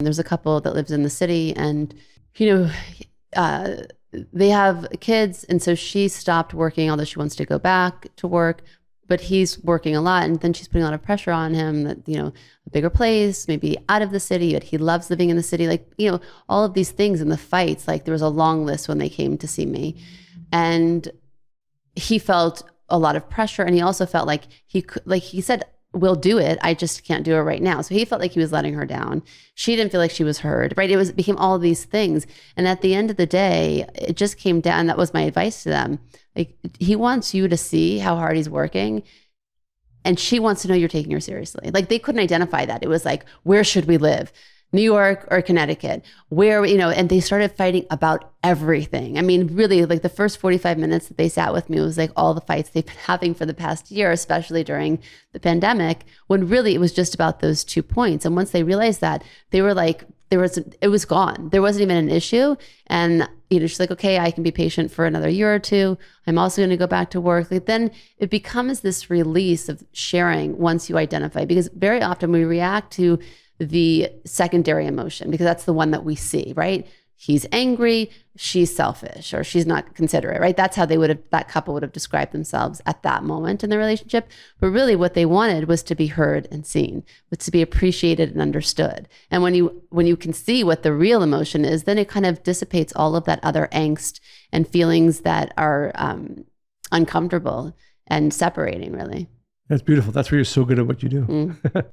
There's a couple that lives in the city, and, they have kids. And so she stopped working, although she wants to go back to work, but he's working a lot. And then she's putting a lot of pressure on him that, a bigger place, maybe out of the city, but he loves living in the city. Like, all of these things and the fights, like there was a long list when they came to see me. And he felt a lot of pressure. And he also felt like he could, like he said, we'll do it. I just can't do it right now. So he felt like he was letting her down. She didn't feel like she was heard, right? It became all of these things. And at the end of the day, it just came down. That was my advice to them. Like, he wants you to see how hard he's working. And she wants to know you're taking her seriously. Like, they couldn't identify that. It was like, where should we live? New York or Connecticut? Where, and they started fighting about everything. I mean, really, like the first 45 minutes that they sat with me was like all the fights they've been having for the past year, especially during the pandemic, when really it was just about those 2 points. And once they realized that, they were like, it was gone. There wasn't even an issue. And, she's like, okay, I can be patient for another year or two. I'm also going to go back to work. Like, then it becomes this release of sharing once you identify, because very often we react to the secondary emotion because that's the one that we see, right? He's angry, she's selfish, or she's not considerate, right? That's how that couple would have described themselves at that moment in the relationship. But really what they wanted was to be heard and seen, was to be appreciated and understood. And when you can see what the real emotion is, then it kind of dissipates all of that other angst and feelings that are uncomfortable and separating, really. That's beautiful. That's where you're so good at what you do.